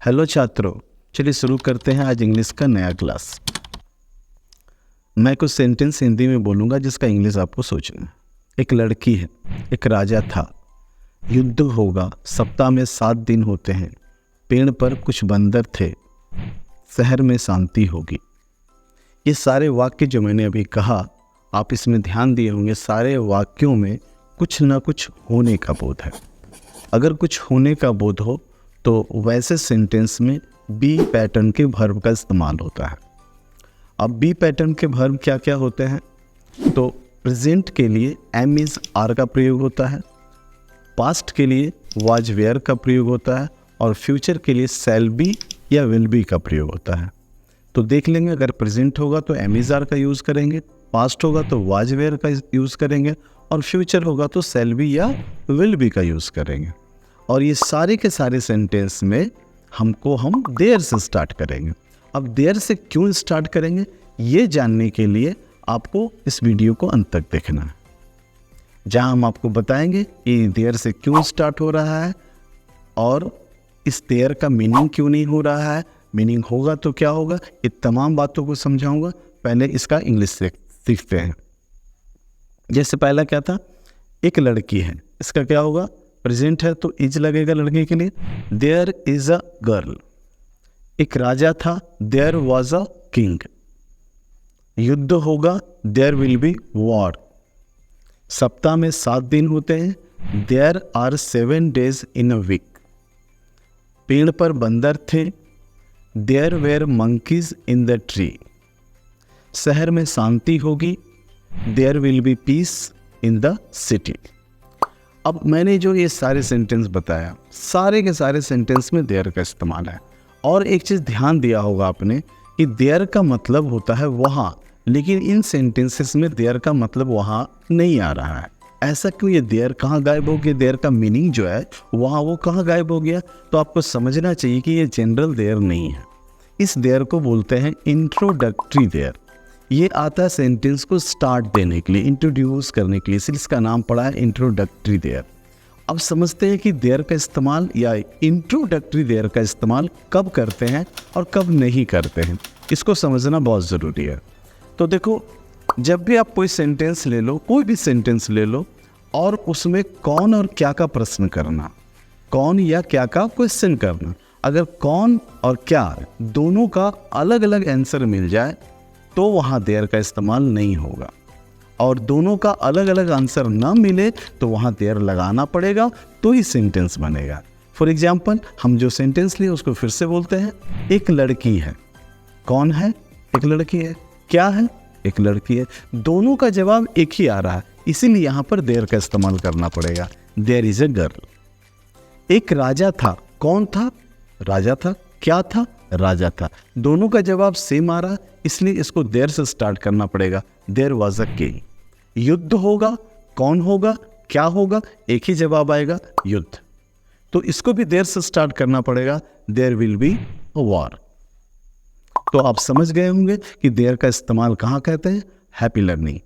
Hello छात्रों, चलिए शुरू करते हैं आज इंग्लिश का नया क्लास। मैं कुछ सेंटेंस हिंदी में बोलूँगा जिसका इंग्लिश आपको सोचना है। एक लड़की है, एक राजा था, युद्ध होगा, सप्ताह में 7 दिन होते हैं, पेड़ पर कुछ बंदर थे, शहर में शांति होगी। ये सारे वाक्य जो मैंने अभी कहा, आप इसमें ध्यान दिए होंगे, सारे वाक्यों में कुछ ना कुछ होने का बोध है। अगर कुछ होने का बोध हो तो वैसे सेंटेंस में बी पैटर्न के वर्ब का इस्तेमाल होता है। अब बी पैटर्न के वर्ब क्या क्या होते हैं? तो प्रेजेंट के लिए एम इज़ आर का प्रयोग होता है, पास्ट के लिए वाज वेयर का प्रयोग होता है और फ्यूचर के लिए शैल बी या विल बी का प्रयोग होता है। तो देख लेंगे, अगर प्रेजेंट होगा तो एम इज़ आर का यूज़ करेंगे, पास्ट होगा तो वाज वेयर का यूज़ करेंगे और फ्यूचर होगा तो शैल बी या विल बी का यूज़ करेंगे। और ये सारे के सारे सेंटेंस में हम देयर से स्टार्ट करेंगे। अब देयर से क्यों स्टार्ट करेंगे, ये जानने के लिए आपको इस वीडियो को अंत तक देखना है, जहां हम आपको बताएंगे कि देयर से क्यों स्टार्ट हो रहा है और इस देयर का मीनिंग क्यों नहीं हो रहा है, मीनिंग होगा तो क्या होगा, ये तमाम बातों को समझाऊंगा। पहले इसका इंग्लिश सीखते हैं। जैसे पहला क्या था, एक लड़की है, इसका क्या होगा, प्रेजेंट है तो इज लगेगा लड़के के लिए, देयर इज अ गर्ल। एक राजा था, देयर वॉज अ किंग। युद्ध होगा, देयर विल बी वॉर। सप्ताह में 7 दिन होते हैं, there are 7 days in a week. पेड़ पर बंदर थे, there were monkeys in the tree. शहर में शांति होगी, there will be peace in the city. अब मैंने जो ये सारे सेंटेंस बताया, सारे के सारे सेंटेंस में देयर का इस्तेमाल है। और एक चीज़ ध्यान दिया होगा आपने कि देयर का मतलब होता है वहाँ, लेकिन इन सेंटेंसेस में देयर का मतलब वहाँ नहीं आ रहा है। ऐसा क्यों? ये देयर कहाँ गायब हो गया? देयर का मीनिंग जो है वहाँ, वो कहाँ गायब हो गया? तो आपको समझना चाहिए कि ये जनरल देयर नहीं है। इस देयर को बोलते हैं इंट्रोडक्टरी देयर। ये आता है सेंटेंस को स्टार्ट देने के लिए, इंट्रोड्यूस करने के लिए, इसलिए इसका नाम पड़ा है इंट्रोडक्टरी देयर। अब समझते हैं कि देयर का इस्तेमाल या इंट्रोडक्टरी देयर का इस्तेमाल कब करते हैं और कब नहीं करते हैं, इसको समझना बहुत ज़रूरी है। तो देखो, जब भी आप कोई सेंटेंस ले लो, कोई भी सेंटेंस ले लो और उसमें कौन और क्या का प्रश्न करना, कौन या क्या का क्वेश्चन करना। अगर कौन और क्या दोनों का अलग अलग आंसर मिल जाए तो वहाँ देयर का इस्तेमाल नहीं होगा, और दोनों का अलग अलग आंसर ना मिले तो वहाँ देयर लगाना पड़ेगा, तो ही सेंटेंस बनेगा। फॉर एग्जाम्पल, हम जो सेंटेंस लिए उसको फिर से बोलते हैं। एक लड़की है, कौन है? एक लड़की है। क्या है? एक लड़की है। दोनों का जवाब एक ही आ रहा है, इसीलिए यहाँ पर देयर का इस्तेमाल करना पड़ेगा। There is a girl. एक राजा था, कौन था? राजा था। क्या था? राजा था। दोनों का जवाब सेम आ रहा, इसलिए इसको देयर से स्टार्ट करना पड़ेगा। There was a king. युद्ध होगा, कौन होगा, क्या होगा? एक ही जवाब आएगा, युद्ध। तो इसको भी देयर से स्टार्ट करना पड़ेगा, there will be a war. तो आप समझ गए होंगे कि देयर का इस्तेमाल कहाँ कहते हैं। Happy learning.